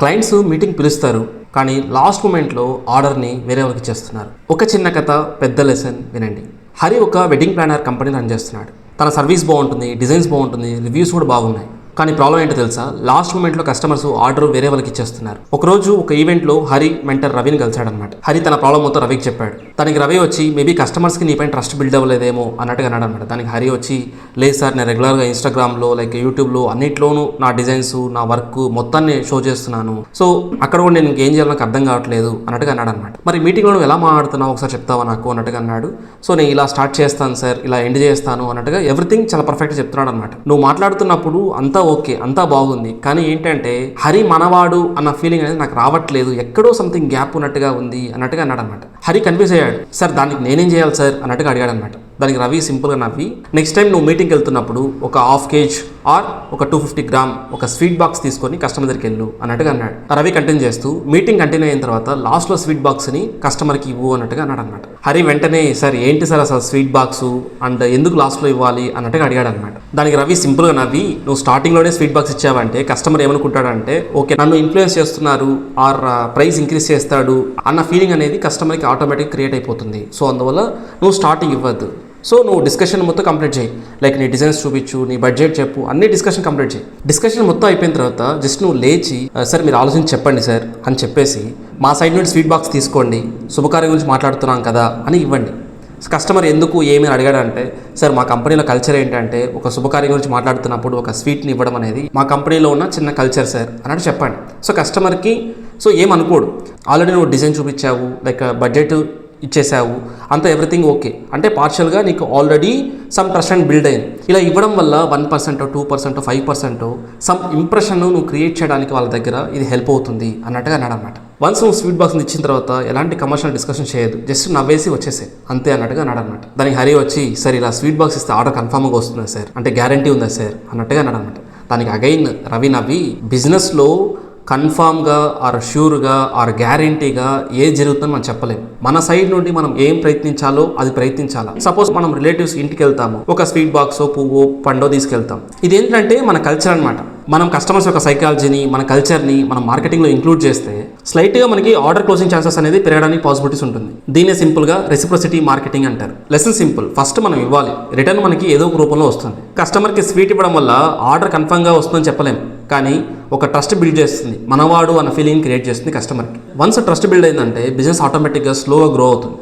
Clients meeting పిలుస్తారు, కానీ last మూమెంట్లో ఆర్డర్ని వేరే వాళ్ళకి ఇచ్చేస్తున్నారు. ఒక చిన్న కథ, పెద్ద లెసన్ వినండి. హరి ఒక వెడ్డింగ్ ప్లానర్ కంపెనీ రన్ చేస్తున్నాడు. తన సర్వీస్ బాగుంటుంది, డిజైన్స్ బాగుంటుంది, రివ్యూస్ కూడా బాగున్నాయి. కానీ ప్రాబ్లం ఏంటో తెలుసా? లాస్ట్ మూమెంట్లో కస్టమర్స్ ఆర్డర్ వేరే వాళ్ళకి ఇచ్చేస్తున్నారు. ఒకరోజు ఒక ఈవెంట్లో హరి మెంటర్ రవిని కలిసాడనమాట. హరి తన ప్రాబ్లం మొత్తం రవికి చెప్పాడు. దానికి రవి వచ్చి మేబీ కస్టమర్స్కి నీపైన ట్రస్ట్ బిల్డ్ అవ్వలేదేమో అన్నట్టుగా అన్నాడు అనమాట. దానికి హరి వచ్చి లేదు సార్, నేను రెగ్యులర్గా ఇన్స్టాగ్రామ్లో లైక్ యూట్యూబ్లో అన్నిట్లోనూ నా డిజైన్స్, నా వర్క్ మొత్తాన్ని షో చేస్తున్నాను. సో అక్కడ కూడా నేను ఇంకేం చేయాలో నాకు అర్థం కావట్లేదు అన్నట్టుగా అన్నాడు అనమాట. మరి మీటింగ్లో నువ్వు ఎలా మాట్లాడుతున్నావు ఒకసారి చెప్తావా నాకు అన్నట్టుగా అన్నాడు. సో నేను ఇలా స్టార్ట్ చేస్తాను సార్, ఇలా ఎండ్ చేస్తాను అన్నట్టుగా ఎవ్రీథింగ్ చాలా పర్ఫెక్ట్గా చెప్తున్నాడు అనమాట. నువ్వు మాట్లాడుతున్నప్పుడు అంతా ఓకే, అంతా బాగుంది, కానీ ఏంటంటే హరి మనవాడు అన్న ఫీలింగ్ అనేది నాకు రావట్లేదు, ఎక్కడో సంథింగ్ గ్యాప్ ఉన్నట్టుగా ఉంది అన్నట్టుగా అన్నాడు అనమాట. హరి కన్ఫ్యూజ్ అయ్యాడు. సార్ దానికి నేనేం చేయాలి సార్ అన్నట్టుగా అడిగాడు అనమాట. దానికి రవి సింపుల్గా నవ్వి, నెక్స్ట్ టైం నువ్వు మీటింగ్కి వెళ్తున్నప్పుడు ఒక 1/2 kg ఆర్ ఒక 250 గ్రామ్ ఒక స్వీట్ బాక్స్ తీసుకొని కస్టమర్ దగ్గరికి వెళ్ళు అన్నట్టుగా అన్నాడు. రవి కంటిన్యూ చేస్తూ మీటింగ్ కంటిన్యూ అయిన తర్వాత లాస్ట్లో స్వీట్ బాక్స్ని కస్టమర్కి ఇవ్వు అన్నట్టుగా అన్నాడు అనమాట. హరి వెంటనే సార్ ఏంటి సార్ అసలు స్వీట్ బాక్స్ అండ్ ఎందుకు లాస్ట్లో ఇవ్వాలి అన్నట్టుగా అడిగాడు అనమాట. దానికి రవి సింపుల్గా నవ్వి, నువ్వు స్టార్టింగ్లోనే స్వీట్ బాక్స్ ఇచ్చావంటే కస్టమర్ ఏమనుకుంటాడంటే ఓకే నన్ను ఇన్ఫ్లుయెన్స్ చేస్తున్నారు ఆర్ ప్రైస్ ఇంక్రీజ్ చేస్తాడు అన్న ఫీలింగ్ అనేది కస్టమర్కి ఆటోమేటిక్ క్రియేట్ అయిపోతుంది. సో అందువల్ల నువ్వు స్టార్టింగ్ ఇవ్వద్దు. సో నువ్వు డిస్కషన్ మొత్తం కంప్లీట్ చేయి, లైక్ నీ డిజైన్స్ చూపించు, నీ బడ్జెట్ చెప్పు, అన్ని డిస్కషన్ కంప్లీట్ చేయి. డిస్కషన్ మొత్తం అయిపోయిన తర్వాత జస్ట్ నువ్వు లేచి సార్ మీరు ఆలోచించి చెప్పండి సార్ అని చెప్పేసి మా సైడ్ నుండి స్వీట్ బాక్స్ తీసుకోండి, శుభకార్యం గురించి మాట్లాడుతున్నాం కదా అని ఇవ్వండి. కస్టమర్ ఎందుకు ఏమీ అడిగాడంటే సార్ మా కంపెనీలో కల్చర్ ఏంటంటే ఒక శుభకార్యం గురించి మాట్లాడుతున్నప్పుడు ఒక స్వీట్ని ఇవ్వడం అనేది మా కంపెనీలో ఉన్న చిన్న కల్చర్ సార్ అన్నట్టు చెప్పండి. సో కస్టమర్కి సో ఏమనుకోడు, ఆల్రెడీ నువ్వు డిజైన్ చూపించావు, లైక్ బడ్జెట్ ఇచ్చేసావు, అంతా ఎవ్రీథింగ్ ఓకే అంటే పార్షియల్గా నీకు already some trust and build అయింది. ఇలా ఇవ్వడం వల్ల 1%, 2%, 5% సమ్ ఇంప్రెషన్ నువ్వు క్రియేట్ చేయడానికి వాళ్ళ దగ్గర ఇది హెల్ప్ అవుతుంది అన్నట్టుగా అన్నాడు అనమాట. వన్స్ నువ్వు స్వీట్ బాక్స్ని ఇచ్చిన తర్వాత ఎలాంటి కమర్షియల్ డిస్కషన్ చేయదు, జస్ట్ నవ్వేసి వచ్చేసే అంతే అన్నట్టుగా అన్నాడు అనమాట. దానికి హరి వచ్చి సార్ ఇలా స్వీట్ బాక్స్ ఇస్తే ఆర్డర్ కన్ఫామ్గా వస్తుందా సార్ అంటే గ్యారంటీ ఉందా సార్ అన్నట్టుగా అన్నాడు అనమాట. దానికి అగైన్ రవి నవ్వి బిజినెస్లో కన్ఫామ్గా ఆర్ ష్యూర్గా ఆర్ గ్యారంటీగా ఏది జరుగుతుందని మనం చెప్పలేము. మన సైడ్ నుండి మనం ఏం ప్రయత్నించాలో అది ప్రయత్నించాలా. సపోజ్ మనం రిలేటివ్స్ ఇంటికి వెళ్తాము, ఒక స్వీట్ బాక్సో పువ్వు పండో తీసుకెళ్తాం. ఇదేంటంటే మన కల్చర్ అనమాట. మనం కస్టమర్స్ యొక్క సైకాలజీని, మన కల్చర్ని మనం మార్కెటింగ్లో ఇంక్లూడ్ చేస్తే స్లైట్గా మనకి ఆర్డర్ క్లోజింగ్ ఛాన్సెస్ అనేది పెరగడానికి పాసిబిలిటీస్ ఉంటుంది. దీన్నే సింపుల్గా రెసిప్రొసిటీ మార్కెటింగ్ అంటారు. లెసన్ సింపుల్, ఫస్ట్ మనం ఇవ్వాలి, రిటర్న్ మనకి ఏదో ఒక రూపంలో వస్తుంది. కస్టమర్కి స్వీట్ ఇవ్వడం వల్ల ఆర్డర్ కన్ఫర్మ్గా వస్తుందని చెప్పలేం, కానీ ఒక ట్రస్ట్ బిల్డ్ చేస్తుంది, మనవాడు అన్న ఫీలింగ్ క్రియేట్ చేస్తుంది కస్టమర్కి. వన్స్ ట్రస్ట్ బిల్డ్ అయిందంటే బిజినెస్ ఆటోమేటిక్గా స్లోగా గ్రో అవుతుంది.